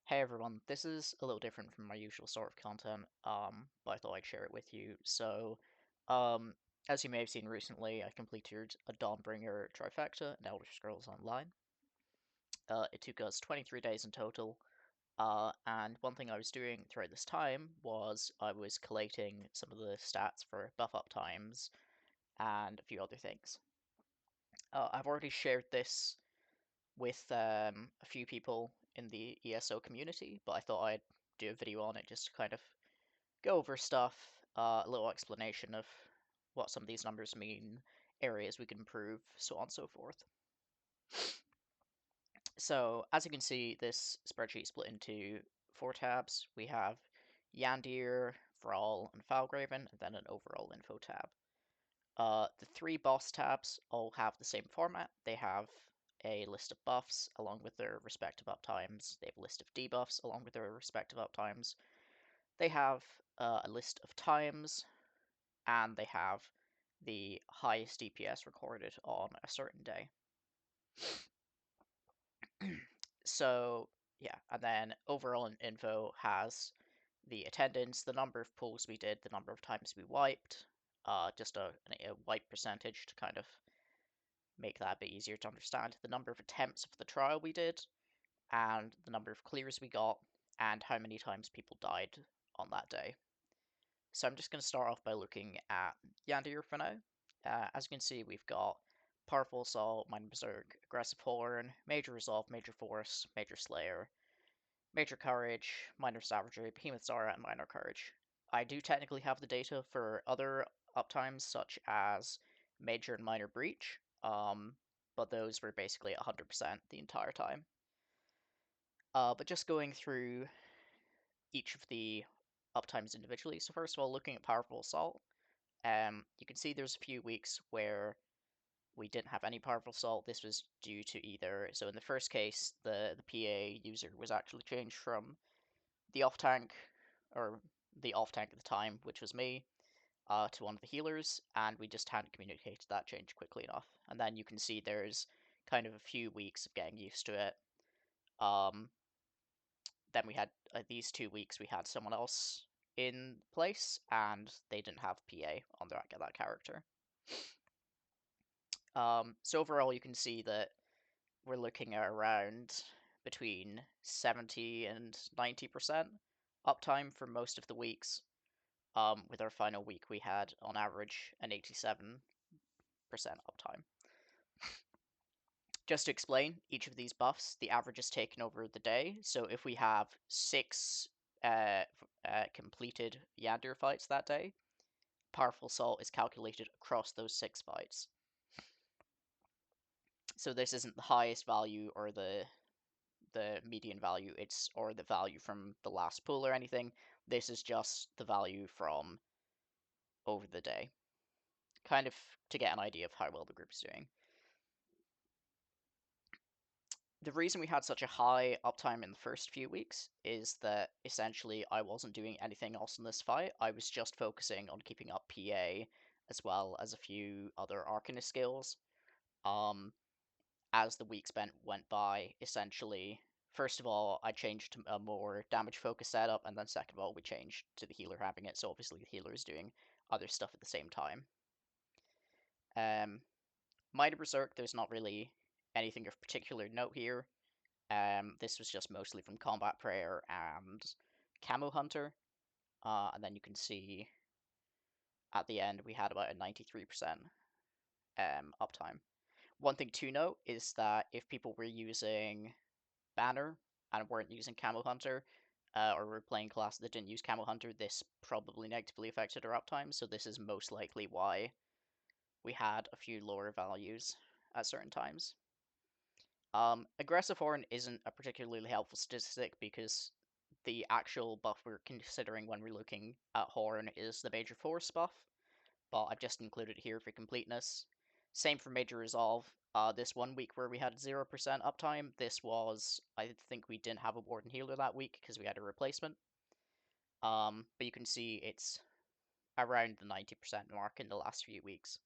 Hey everyone, this is a little different from my usual sort of content, but I thought I'd share it with you. Um, as you may have seen recently, I completed a Dawnbringer trifecta in Elder Scrolls Online. It took us 23 days in total, and one thing I was doing throughout this time was I was collating some of the stats for buff up times and a few other things. I've already shared this with a few people in the ESO community, but I thought I'd do a video on it just to kind of go over stuff, a little explanation of what some of these numbers mean, areas we can improve, so on and so forth. So as you can see, this spreadsheet split into 4 tabs. We have Yandir, Thrall, and Falgraven, and then an overall info tab. The 3 boss tabs all have the same format. They have a list of buffs along with their respective uptimes. They have a list of debuffs along with their respective uptimes. They have a list of times, and they have the highest DPS recorded on a certain day. So yeah, and then overall info has the attendance, the number of pulls we did, the number of times we wiped, just a wipe percentage to kind of make that a bit easier to understand, the number of attempts of the trial we did, and the number of clears we got, and how many times people died on that day. So I'm just going to start off by looking at Yandir for now. As you can see, we've got Powerful Assault, Minor Berserk, Aggressive Horn, Major Resolve, Major Force, Major Slayer, Major Courage, Minor Savagery, Behemoth Zara, and Minor Courage. I do technically have the data for other uptimes, such as Major and Minor Breach, but those were basically 100% the entire time. But just going through each of the uptimes individually. So first of all, looking at Powerful Assault, you can see there's a few weeks where we didn't have any Powerful Assault. This was due to either, so in the first case, the PA user was actually changed from the off tank, or the off tank at the time, which was me, to one of the healers, and we just hadn't communicated that change quickly enough. And then you can see there's kind of a few weeks of getting used to it. Um, then we had these 2 weeks we had someone else in place, and they didn't have PA on that character. So overall, you can see that we're looking at around between 70 and 90% uptime for most of the weeks. With our final week, we had on average an 87% uptime. Just to explain each of these buffs, the average is taken over the day. So if we have 6 completed Yandir fights that day, Powerful Assault is calculated across those 6 fights. So this isn't the highest value or the median value, it's or the value from the last pull or anything. This is just the value from over the day, kind of to get an idea of how well the group's doing. The reason we had such a high uptime in the first few weeks is that essentially I wasn't doing anything else in this fight. I was just focusing on keeping up PA as well as a few other Arcanist skills. Um, as the weeks went by, essentially, first of all, I changed to a more damage focused setup, and then second of all, we changed to the healer having it. So obviously, the healer is doing other stuff at the same time. Minor Berserk, there's not really anything of particular note here. This was just mostly from Combat Prayer and Camo Hunter. And then you can see at the end we had about a 93% uptime. One thing to note is that if people were using Banner and weren't using Camo Hunter, or were playing class that didn't use Camo Hunter, this probably negatively affected our uptime, so this is most likely why we had a few lower values at certain times. Aggressive Horn isn't a particularly helpful statistic because the actual buff we're considering when we're looking at Horn is the Major Force buff, but I've just included it here for completeness. Same for Major Resolve. This one week where we had 0% uptime, this was, I think we didn't have a Warden Healer that week because we had a replacement. But you can see it's around the 90% mark in the last few weeks.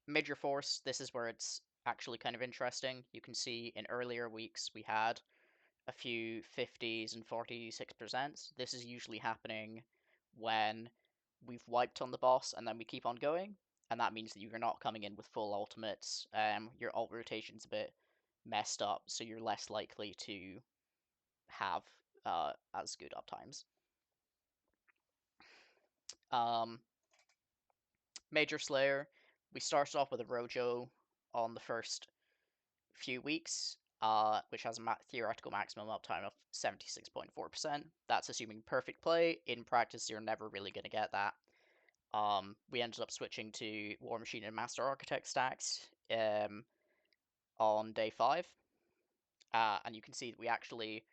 Major Force, this is where it's actually kind of interesting. You can see in earlier weeks we had a few 50s and 46%. This is usually happening when we've wiped on the boss and then we keep on going, and that means that you're not coming in with full ultimates. Your ult rotation's a bit messed up, so you're less likely to have as good uptimes. Major Slayer, we started off with a Rojo on the first few weeks, which has a theoretical maximum uptime of 76.4%. That's assuming perfect play. In practice, you're never really going to get that. We ended up switching to War Machine and Master Architect stacks on day 5. And you can see that we actually,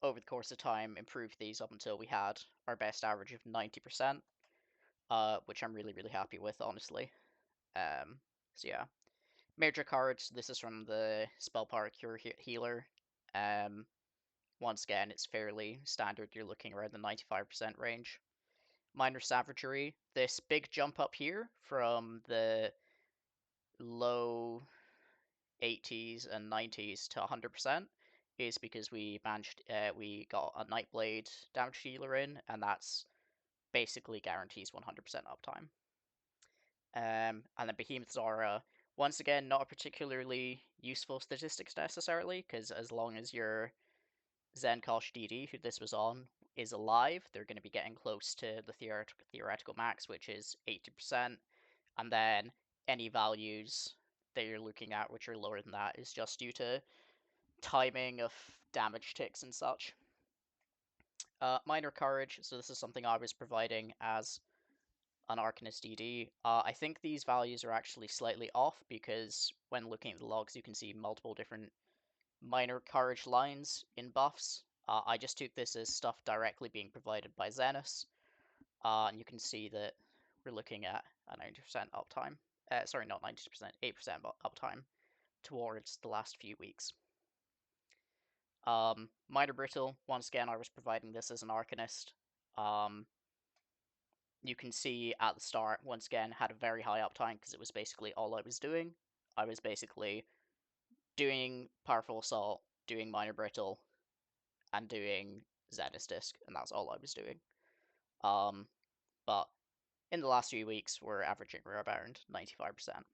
over the course of time, improved these up until we had our best average of 90%, which I'm really, really happy with, honestly. So yeah. Major cards, this is from the Spell Power Cure Healer. Once again, it's fairly standard. You're looking around the 95% range. Minor Savagery, this big jump up here from the low 80s and 90s to 100% is because we got a Nightblade damage dealer in, and that's basically guarantees 100% uptime. And then Behemoth Zara, once again, not a particularly useful statistics necessarily, because as long as your Zenkosh DD, who this was on, is alive, they're going to be getting close to the theoretical max, which is 80%, and then any values that you're looking at which are lower than that is just due to timing of damage ticks and such. Minor Courage, so this is something I was providing as an Arcanist DD. I think these values are actually slightly off because when looking at the logs, you can see multiple different minor courage lines in buffs. I just took this as stuff directly being provided by Zenus, and you can see that we're looking at a 90% uptime. Sorry, not 90%, 8% uptime towards the last few weeks. Minor Brittle, once again, I was providing this as an Arcanist. You can see at the start, once again, had a very high uptime because it was basically all I was doing. I was basically doing Powerful Assault, doing Minor Brittle, and doing Zenus Disc, and that's all I was doing. But in the last few weeks, we're averaging around 95%.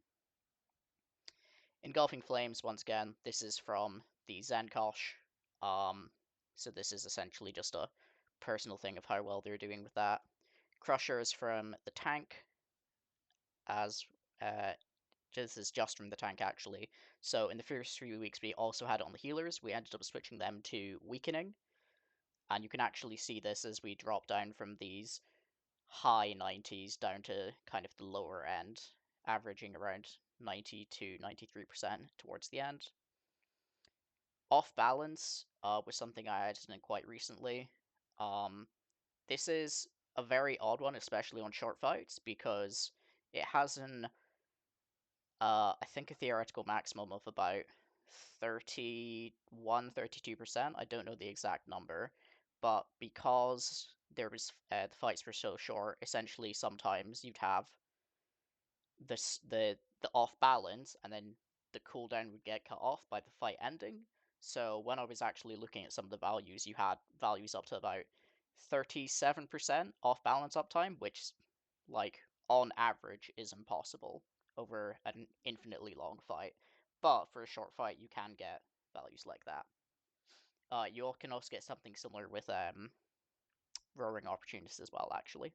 Engulfing Flames, once again, this is from the Zenkosh. So this is essentially just a personal thing of how well they're doing with that. Crusher is from the tank, as this is just from the tank actually. So in the first few weeks, we also had it on the healers. We ended up switching them to weakening, and you can actually see this as we drop down from these high 90s down to kind of the lower end, averaging around 90 to 93% towards the end. Off balance was something I added in quite recently. This is a very odd one, especially on short fights, because it has I think a theoretical maximum of about 31, 32%. I don't know the exact number, but because there was the fights were so short, essentially sometimes you'd have the off balance, and then the cooldown would get cut off by the fight ending. So when I was actually looking at some of the values, you had values up to about 37% off balance uptime, which, like, on average, is impossible over an infinitely long fight. But for a short fight, you can get values like that. You can also get something similar with roaring opportunities as well, actually.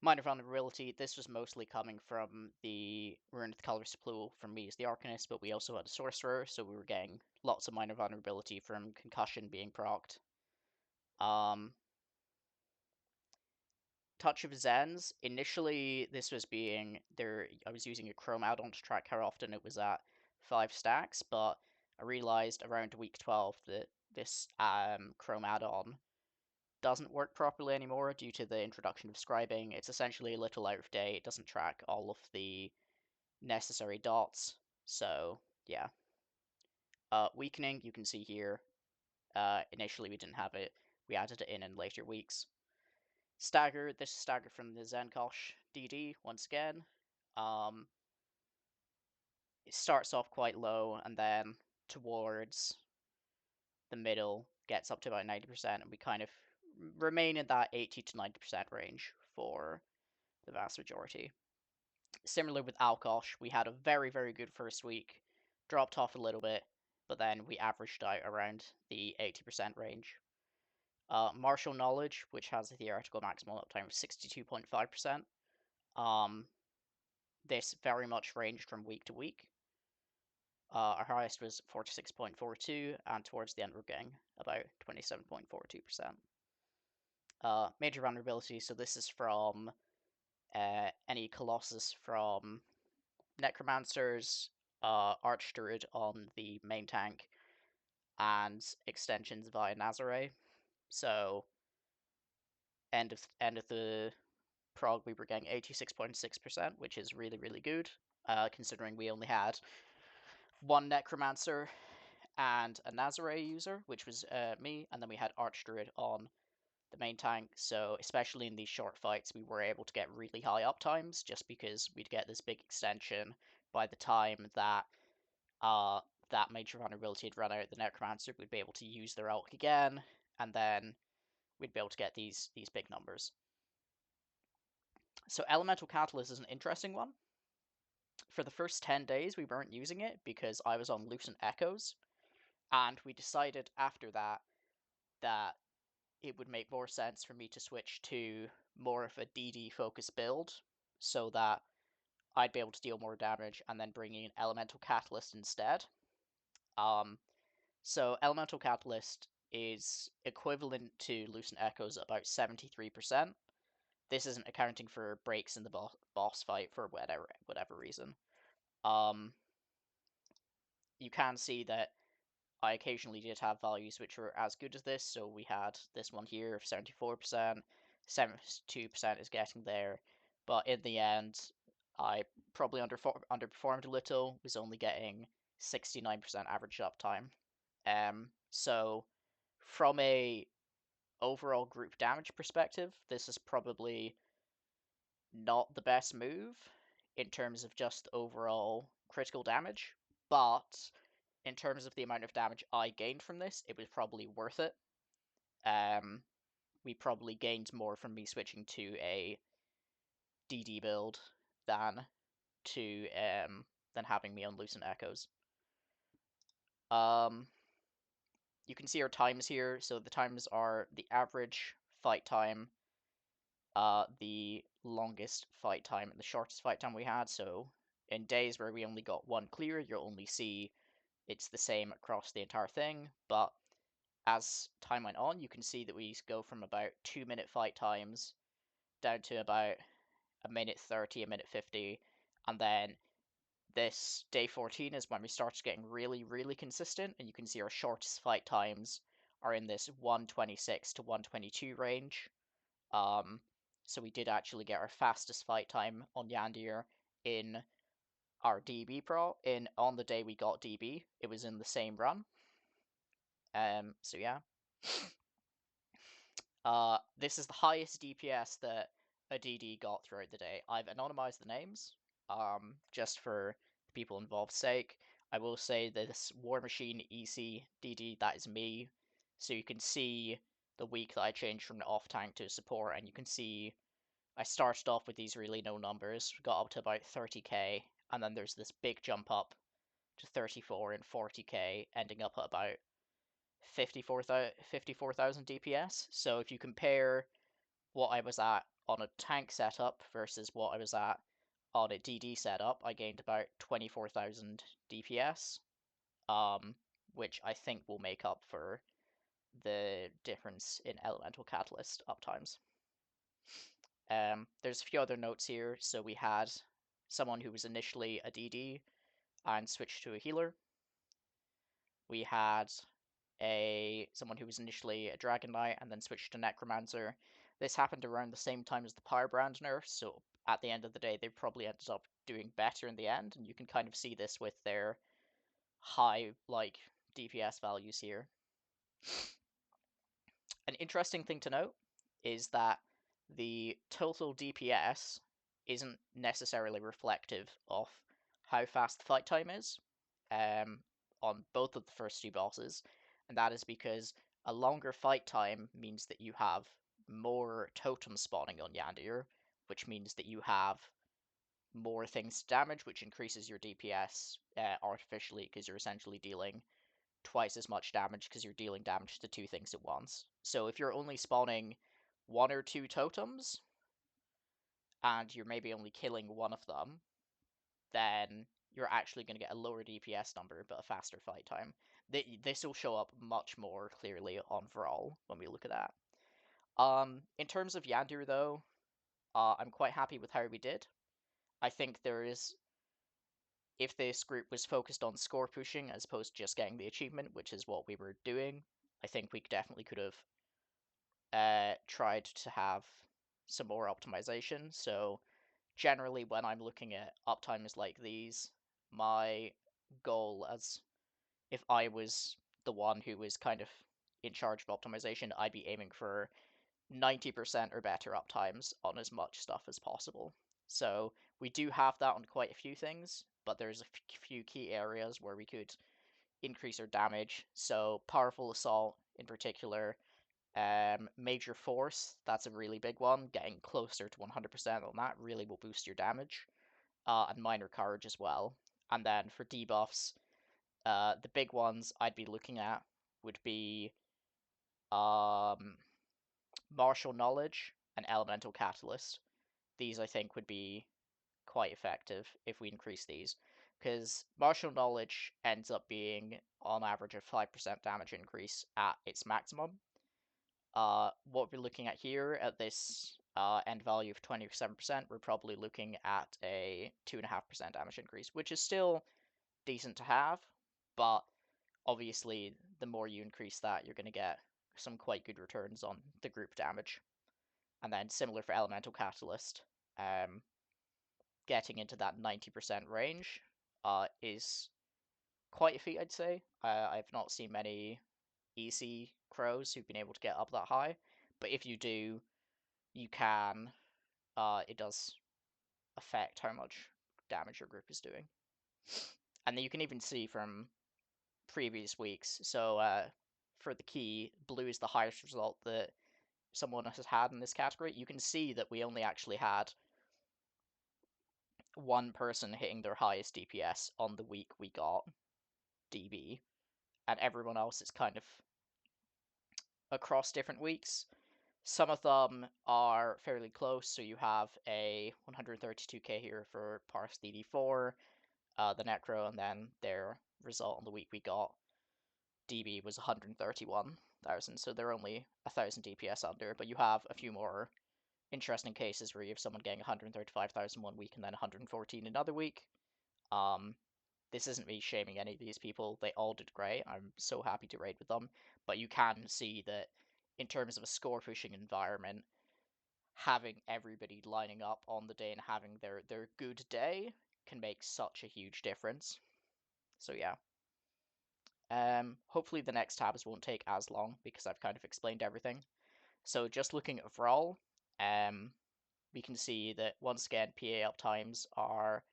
Minor vulnerability, this was mostly coming from the Ruin of the Colorless Pool from me as the Arcanist, but we also had a Sorcerer, so we were getting lots of minor vulnerability from Concussion being procced. Touch of Zens, initially this was being there. I was using a Chrome add-on to track how often it was at 5 stacks, but I realized around week 12 that this Chrome add-on doesn't work properly anymore due to the introduction of scribing. It's essentially a little out of date. It doesn't track all of the necessary dots. So yeah. Weakening, you can see here. Initially we didn't have it. We added it in later weeks. Stagger, this is Stagger from the Zenkosh DD once again. It starts off quite low, and then towards the middle gets up to about 90%, and we kind of remain in that 80 to 90% range for the vast majority. Similar with Alkosh, we had a very, very good first week, dropped off a little bit, but then we averaged out around the 80% range. Martial Knowledge, which has a theoretical maximum uptime of 62.5%, this very much ranged from week to week. Our highest was 46.42, and towards the end we're getting about 27.42%. Major vulnerability, so this is from any Colossus from Necromancers, Archdruid on the main tank, and extensions via Nazare. So end of the prog, we were getting 86.6%, which is really, really good, considering we only had one Necromancer and a Nazare user, which was me, and then we had Archdruid on the main tank. So especially in these short fights, we were able to get really high uptimes just because we'd get this big extension by the time that that major vulnerability had run out. The Necromancer would be able to use their ult again, and then we'd be able to get these big numbers. So Elemental Catalyst is an interesting one. For the first 10 days, we weren't using it because I was on Lucent Echoes, and we decided after that that it would make more sense for me to switch to more of a DD focused build so that I'd be able to deal more damage and then bring in Elemental Catalyst instead. So Elemental Catalyst is equivalent to Lucent Echoes at about 73%. This isn't accounting for breaks in the boss fight for whatever reason. You can see that I occasionally did have values which were as good as this, so we had this one here of 74%, 72% is getting there, but in the end, I probably underperformed a little, was only getting 69% average uptime. So from a overall group damage perspective, this is probably not the best move in terms of just overall critical damage, but in terms of the amount of damage I gained from this, it was probably worth it. We probably gained more from me switching to a DD build than to than having me on Lucent Echoes. You can see our times here. So the times are the average fight time, the longest fight time, and the shortest fight time we had. So in days where we only got one clear, you'll only see it's the same across the entire thing. But as time went on, you can see that we go from about 2-minute fight times down to about a minute 30, a minute 50, and then this day 14 is when we start getting really, really consistent, and you can see our shortest fight times are in this 126 to 122 range. So we did actually get our fastest fight time on Yandir in our DB Pro on the day we got DB. It was in the same run. So yeah. This is the highest DPS that a DD got throughout the day. I've anonymized the names, just for the people involved's sake. I will say this War Machine EC DD, that is me. So you can see the week that I changed from the off tank to support, and you can see I started off with these really low numbers, got up to about 30k, and then there's this big jump up to 34 and 40k, ending up at about 54,000 DPS. So if you compare what I was at on a tank setup versus what I was at on a DD setup, I gained about 24,000 DPS, which I think will make up for the difference in Elemental Catalyst uptimes. There's a few other notes here. So we had someone who was initially a DD and switched to a healer. We had someone who was initially a Dragon Knight and then switched to Necromancer. This happened around the same time as the Powerbrand nerf, so at the end of the day, they probably ended up doing better in the end, and you can kind of see this with their high, DPS values here. An interesting thing to note is that the total DPS isn't necessarily reflective of how fast the fight time is on both of the first two bosses. and that is because a longer fight time means that you have more totems spawning on Yandir, which means that you have more things to damage, which increases your DPS artificially, because you're essentially dealing twice as much damage because you're dealing damage to two things at once. So if you're only spawning one or two totems, and you're maybe only killing one of them, then you're actually going to get a lower DPS number but a faster fight time. This will show up much more clearly on Brawl when we look at that. In terms of Yandir, though, I'm quite happy with how we did. I think there is, if this group was focused on score pushing as opposed to just getting the achievement, which is what we were doing, I think we definitely could have tried to have some more optimization. So generally, when I'm looking at uptimes like these, my goal, as if I was the one who was kind of in charge of optimization, I'd be aiming for 90% or better uptimes on as much stuff as possible. So we do have that on quite a few things, but there's a few key areas where we could increase our damage. So powerful assault in particular, major force, that's a really big one. Getting closer to 100% on that really will boost your damage, and minor courage as well. And then for debuffs, the big ones I'd be looking at would be um, martial knowledge and elemental catalyst. These I think would be quite effective if we increase these, because martial knowledge ends up being on average a 5% damage increase at its maximum. What we're looking at here at this end value of 27%, we're probably looking at a 2.5% damage increase, which is still decent to have, but obviously the more you increase that, you're going to get some quite good returns on the group damage. And then similar for Elemental Catalyst, getting into that 90% range is quite a feat, I'd say. I've not seen many EC crows who've been able to get up that high, but if you do, you can. It does affect how much damage your group is doing. And then you can even see from previous weeks. So for the key, blue is the highest result that someone has had in this category. You can see that we only actually had one person hitting their highest DPS on the week we got DB, and everyone else is kind of across different weeks. Some of them are fairly close, so you have a 132k here for Parse DD4, the Necro, and then their result on the week we got DB was 131,000, so they're only 1,000 DPS under, but you have a few more interesting cases where you have someone getting 135,000 one week and then 114 another week. This isn't me shaming any of these people. They all did great. I'm so happy to raid with them. But you can see that in terms of a score pushing environment, having everybody lining up on the day and having their good day can make such a huge difference. So yeah. Hopefully the next tabs won't take as long because I've kind of explained everything. So just looking overall, we can see that once again PA uptimes are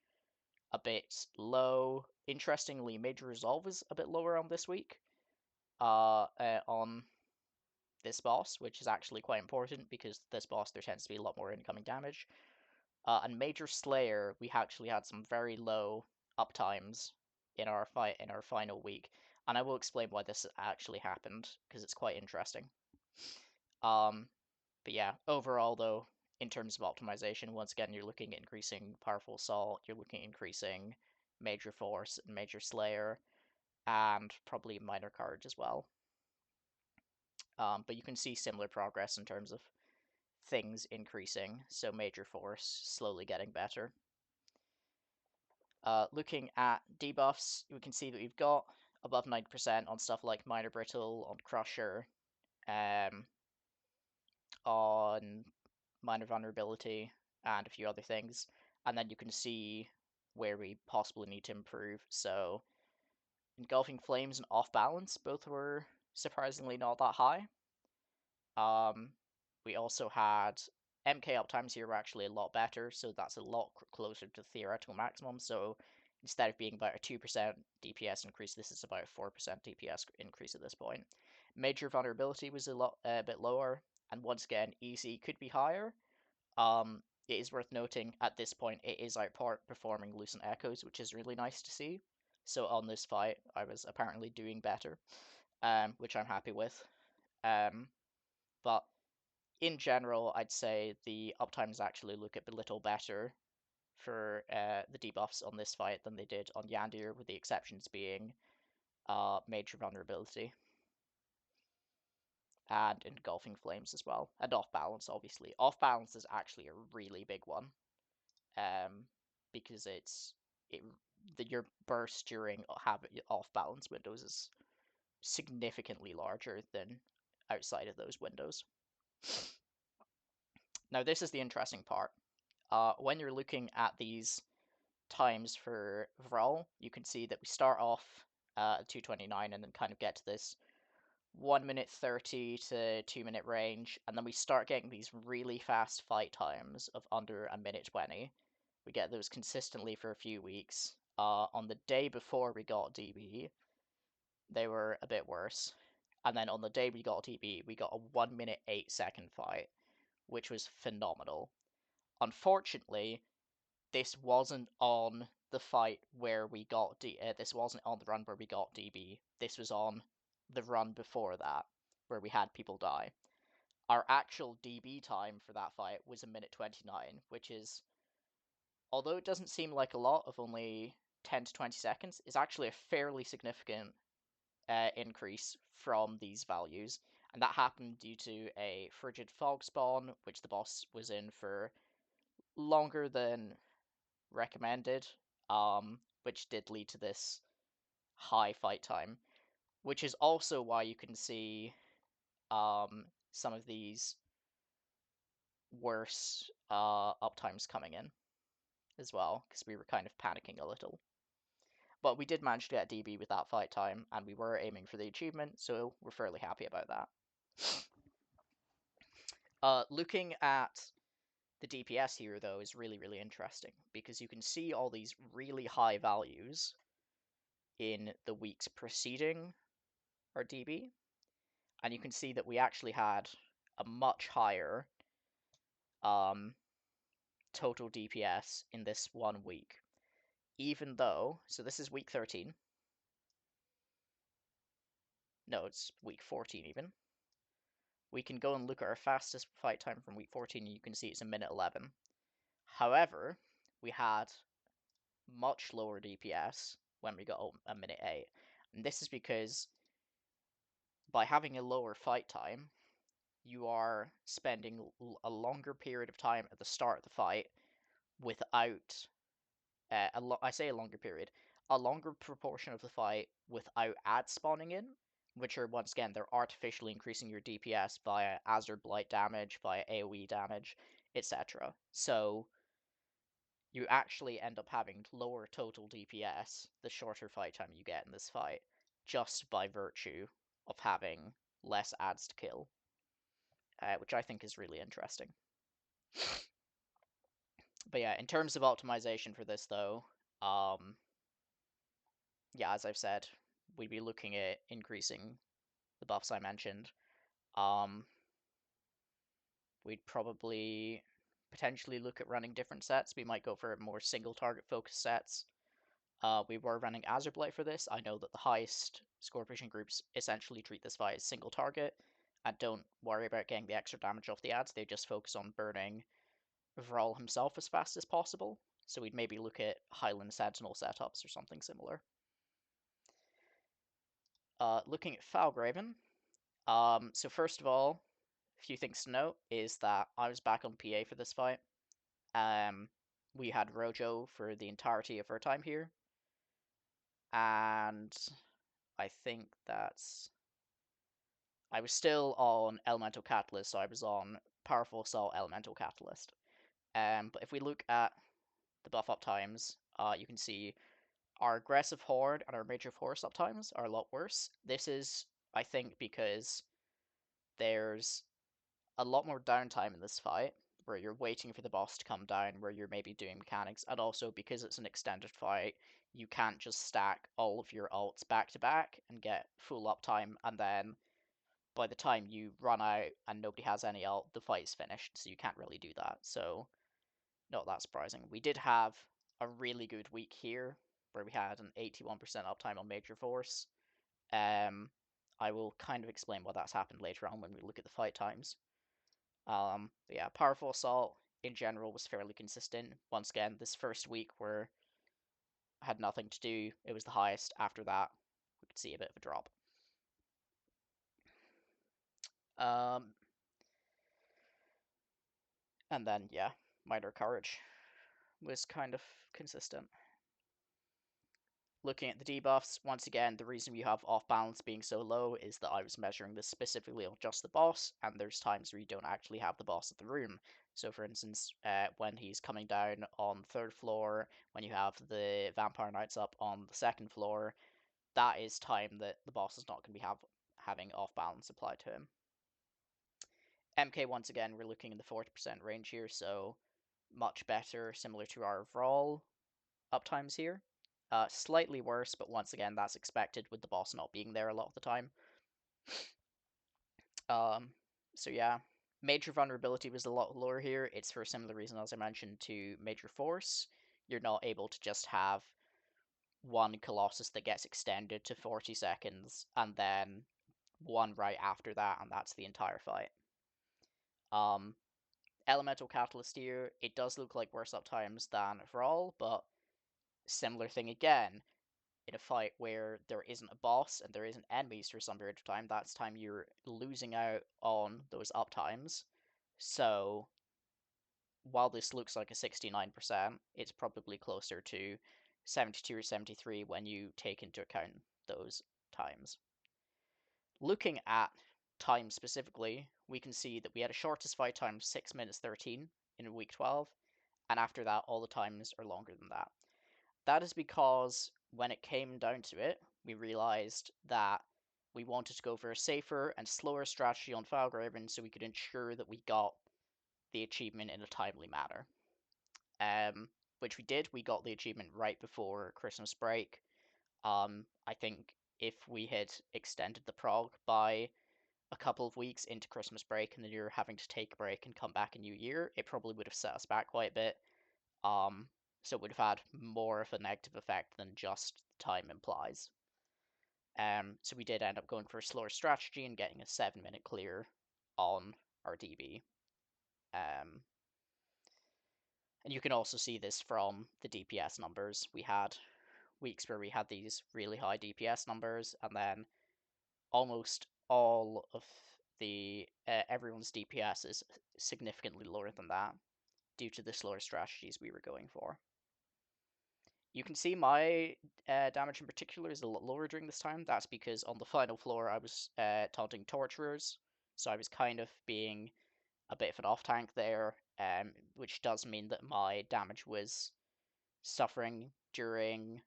a bit low. Interestingly, Major Resolve is a bit lower on this week, on this boss, which is actually quite important because this boss there tends to be a lot more incoming damage. And Major Slayer, we actually had some very low uptimes in our final week, and I will explain why this actually happened because it's quite interesting. But yeah, overall though, in terms of optimization, once again, you're looking at increasing powerful assault, you're looking at increasing major force and major slayer, and probably minor courage as well. But you can see similar progress in terms of things increasing, so major force slowly getting better. Looking at debuffs, we can see that we've got above 90% on stuff like minor brittle, on crusher, on minor vulnerability, and a few other things. And then you can see where we possibly need to improve. So engulfing flames and off balance both were surprisingly not that high. We also had MK uptimes here were actually a lot better, so that's a lot closer to theoretical maximum. So instead of being about a 2% DPS increase, this is about a 4% DPS increase at this point. Major vulnerability was a bit lower, and once again, easy could be higher. It is worth noting at this point it is outperforming Lucent Echoes, which is really nice to see. So on this fight, I was apparently doing better, which I'm happy with. But in general, I'd say the uptimes actually look a little better for the debuffs on this fight than they did on Yandir, with the exceptions being major vulnerability and engulfing flames as well, and off balance. Obviously, off balance is actually a really big one, because your burst during off balance windows is significantly larger than outside of those windows. Now, this is the interesting part. When you're looking at these times for Vral, you can see that we start off at 229 and then kind of get to this 1 minute 30 to 2 minute range, and then we start getting these really fast fight times of under a minute 20. We get those consistently for a few weeks. On the day before we got DB, they were a bit worse. And then on the day we got DB, we got a 1 minute 8 second fight, which was phenomenal. Unfortunately, this wasn't on the fight where we got this wasn't on the run where we got DB. This was on the run before that, where we had people die. Our actual DB time for that fight was 1 minute 29, which is, although it doesn't seem like a lot of only 10 to 20 seconds, is actually a fairly significant increase from these values. And that happened due to a frigid fog spawn, which the boss was in for longer than recommended, which did lead to this high fight time, which is also why you can see some of these worse uptimes coming in as well, because we were kind of panicking a little. But we did manage to get DB with that fight time, and we were aiming for the achievement, so we're fairly happy about that. Looking at the DPS here, though, is really, really interesting, because you can see all these really high values in the weeks preceding our DB, and you can see that we actually had a much higher total DPS in this 1 week, even though, so this is week 13, no, it's week 14 even. We can go and look at our fastest fight time from week 14, and you can see it's 1 minute 11. However, we had much lower DPS when we got 1 minute 8, and this is because by having a lower fight time, you are spending a longer period of time at the start of the fight without I say a longer period, a longer proportion of the fight without ads spawning in, which are once again they're artificially increasing your DPS via Azure Blight damage, via AoE damage, etc. So you actually end up having lower total DPS the shorter fight time you get in this fight, just by virtue of having less ads to kill, which I think is really interesting. But yeah, in terms of optimization for this though, yeah, as I've said, we'd be looking at increasing the buffs I mentioned. We'd probably potentially look at running different sets. We might go for more single target focused sets. We were running Azure Blight for this. I know that the highest score pushing groups essentially treat this fight as single target and don't worry about getting the extra damage off the ads. They just focus on burning Vral himself as fast as possible. So we'd maybe look at Highland Sentinel setups or something similar. Looking at Falgraven. So first of all, a few things to note is that I was back on PA for this fight. We had Rojo for the entirety of our time here. And I think that's... I was still on Elemental Catalyst, so I was on Powerful Assault Elemental Catalyst. But if we look at the buff up times, you can see our aggressive horde and our major force up times are a lot worse. This is, I think, because there's a lot more downtime in this fight, where you're waiting for the boss to come down, where you're maybe doing mechanics, and also because it's an extended fight, you can't just stack all of your ults back to back and get full uptime, and then by the time you run out and nobody has any ult, the fight is finished, so you can't really do that. So, not that surprising. We did have a really good week here, where we had an 81% uptime on Major Force. I will kind of explain why that's happened later on when we look at the fight times. But yeah, Powerful Assault in general was fairly consistent. Once again, this first week where I had nothing to do, it was the highest. After that, we could see a bit of a drop. Um, and then, yeah, Minor Courage was kind of consistent. Looking at the debuffs, once again, the reason we have off balance being so low is that I was measuring this specifically on just the boss, and there's times where you don't actually have the boss at the room. So, for instance, when he's coming down on the third floor, when you have the Vampire Knights up on the second floor, that is time that the boss is not going to be having off balance applied to him. MK, once again, we're looking in the 40% range here, so much better, similar to our overall uptimes here. Slightly worse, but once again, that's expected with the boss not being there a lot of the time. Um, so yeah, Major Vulnerability was a lot lower here. It's for a similar reason as I mentioned to Major Force. You're not able to just have one Colossus that gets extended to 40 seconds and then one right after that, and that's the entire fight. Um, Elemental Catalyst here, it does look like worse uptimes than overall, but similar thing again. In a fight where there isn't a boss and there isn't enemies for some period of time, that's time you're losing out on those uptimes. So while this looks like a 69%, it's probably closer to 72 or 73 when you take into account those times. Looking at time specifically, we can see that we had a shortest fight time 6 minutes 13 in week 12, and after that, all the times are longer than that. That is because when it came down to it, we realized that we wanted to go for a safer and slower strategy on Filegraven so we could ensure that we got the achievement in a timely manner. Which we did. We got the achievement right before Christmas break. I think if we had extended the prog by a couple of weeks into Christmas break and then you're having to take a break and come back in New Year, it probably would have set us back quite a bit. So it would have had more of a negative effect than just time implies. So we did end up going for a slower strategy and getting a 7-minute clear on our DB. And you can also see this from the DPS numbers. We had weeks where we had these really high DPS numbers, and then almost all of the everyone's DPS is significantly lower than that due to the slower strategies we were going for. You can see my damage in particular is a lot lower during this time. That's because on the final floor I was taunting Torturers, so I was kind of being a bit of an off-tank there, which does mean that my damage was suffering during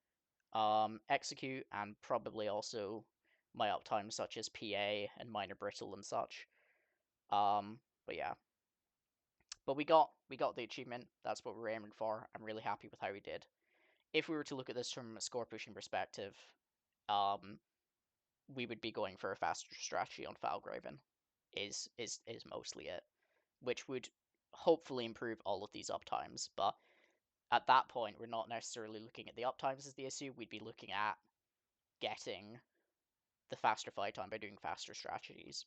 Execute, and probably also my uptime such as PA and Minor Brittle and such. But yeah. But we got the achievement. That's what we were aiming for. I'm really happy with how we did. If we were to look at this from a score pushing perspective, we would be going for a faster strategy on Falgraven. Is mostly it, which would hopefully improve all of these uptimes. But at that point, we're not necessarily looking at the uptimes as the issue. We'd be looking at getting the faster fight time by doing faster strategies.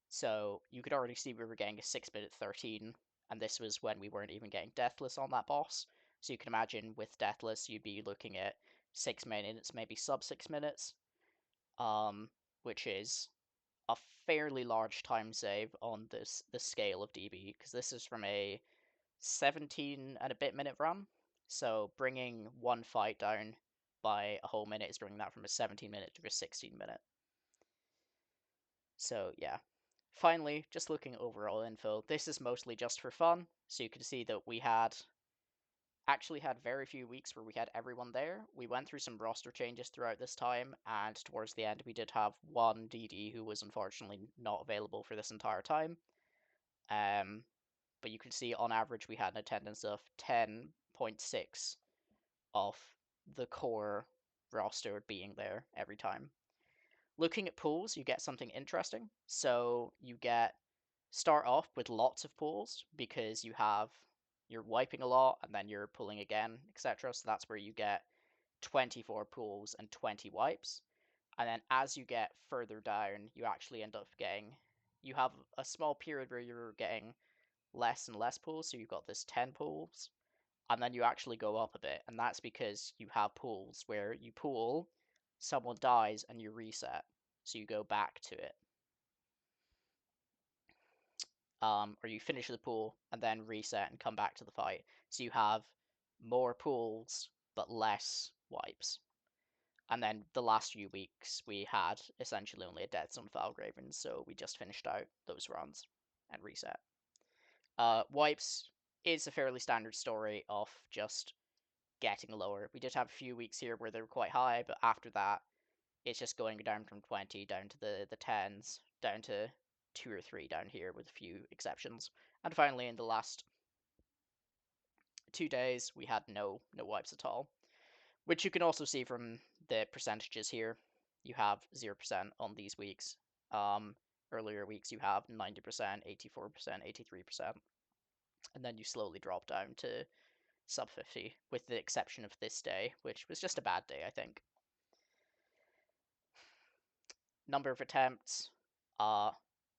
So you could already see we were getting a 6-minute 13, and this was when we weren't even getting Deathless on that boss. So you can imagine with Deathless, you'd be looking at 6 minutes, maybe sub 6 minutes, which is a fairly large time save on the scale of DB, because this is from a 17 and a bit minute run. So bringing one fight down by a whole minute is bringing that from a 17-minute to a 16-minute. So yeah. Finally, just looking at overall info, this is mostly just for fun, so you can see that we actually had very few weeks where we had everyone there. We went through some roster changes throughout this time, and towards the end we did have one DD who was unfortunately not available for this entire time. but you can see on average we had an attendance of 10.6 of the core roster being there every time. Looking at pools, you get something interesting. So you start off with lots of pools because you're wiping a lot and then you're pulling again, etc. So that's where you get 24 pools and 20 wipes. And then as you get further down, you actually end up you have a small period where you're getting less and less pools. So you've got this 10 pools, and then you actually go up a bit. And that's because you have pools where you pool, someone dies, and you reset. So you go back to it. Or you finish the pool and then reset and come back to the fight. So you have more pools but less wipes. And then the last few weeks we had essentially only a deaths on Valgraven, so we just finished out those runs and reset. Wipes is a fairly standard story of just getting lower. We did have a few weeks here where they were quite high, but after that it's just going down from 20 down to the 10s, down to 2 or 3 down here with a few exceptions. And finally, in the last 2 days, we had no wipes at all, which you can also see from the percentages here. You have 0% on these weeks. Earlier weeks, you have 90%, 84%, 83%, and then you slowly drop down to sub 50, with the exception of this day, which was just a bad day, I think. Number of attempts,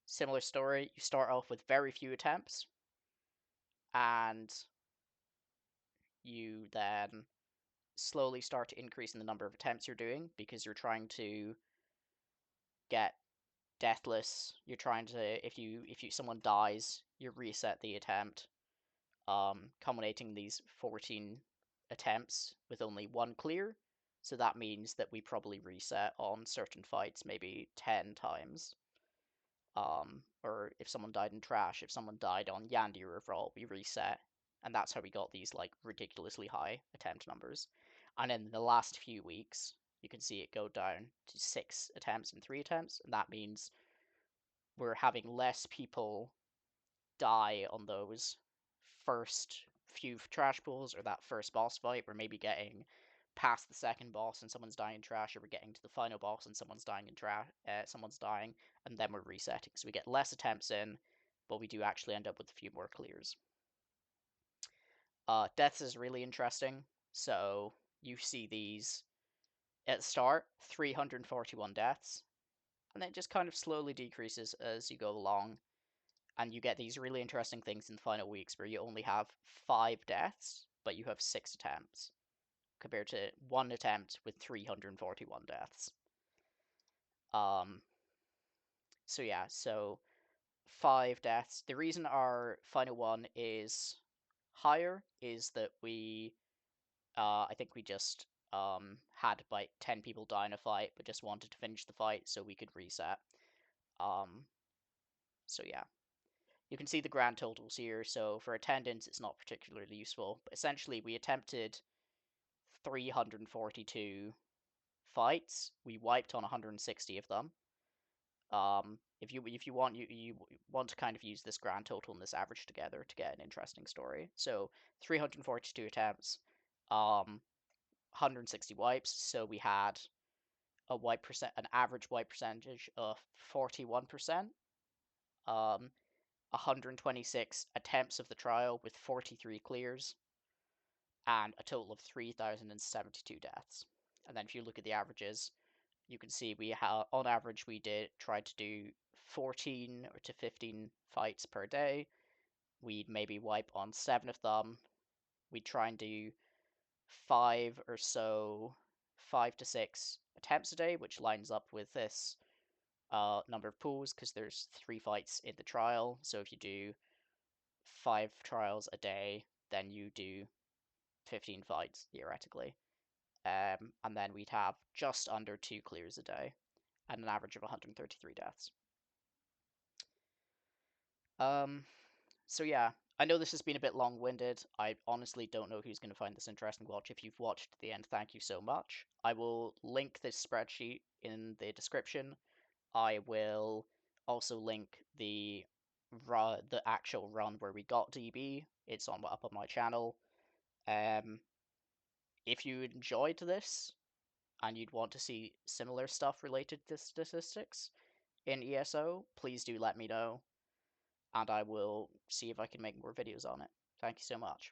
similar story. You start off with very few attempts, and you then slowly start to increase in the number of attempts you're doing because you're trying to get deathless. You're trying to if someone dies, you reset the attempt, culminating these 14 attempts with only one clear. So that means that we probably reset on certain fights maybe 10 times. Or if someone died in trash, if someone died on Yandy Revolt, we reset, and that's how we got these like ridiculously high attempt numbers. And in the last few weeks, you can see it go down to 6 attempts and 3 attempts, and that means we're having less people die on those first few trash pools or that first boss fight. We're maybe getting past the second boss and someone's dying in trash, or we're getting to the final boss and someone's dying in trash. Someone's dying, and then we're resetting. So we get less attempts in, but we do actually end up with a few more clears. Deaths is really interesting. So you see these at the start, 341 deaths, and then it just kind of slowly decreases as you go along, and you get these really interesting things in the final weeks where you only have 5 deaths, but you have 6 attempts, compared to 1 attempt with 341 deaths. So yeah, so 5 deaths. The reason our final one is higher is that I think we just had like 10 people die in a fight, but just wanted to finish the fight so we could reset. So yeah. You can see the grand totals here. So for attendance, it's not particularly useful, but essentially we attempted 342 fights. We wiped on 160 of them. If you want to kind of use this grand total and this average together to get an interesting story. So 342 attempts, 160 wipes. So we had an average wipe percentage of 41%. 126 attempts of the trial with 43 clears, and a total of 3,072 deaths. And then if you look at the averages, you can see on average we tried to do 14 to 15 fights per day. We'd maybe wipe on 7 of them. We'd try and do 5 to 6 attempts a day, which lines up with this number of pools because there's 3 fights in the trial. So if you do 5 trials a day, then you do 15 fights theoretically. And then we'd have just under 2 clears a day and an average of 133 deaths. So yeah, I know this has been a bit long-winded. I honestly don't know who's going to find this interesting watch. If you've watched to the end, thank you so much. I will link this spreadsheet in the description. I will also link the the actual run where we got DB. It's up on my channel. If you enjoyed this and you'd want to see similar stuff related to statistics in ESO, please do let me know, and I will see if I can make more videos on it. Thank you so much.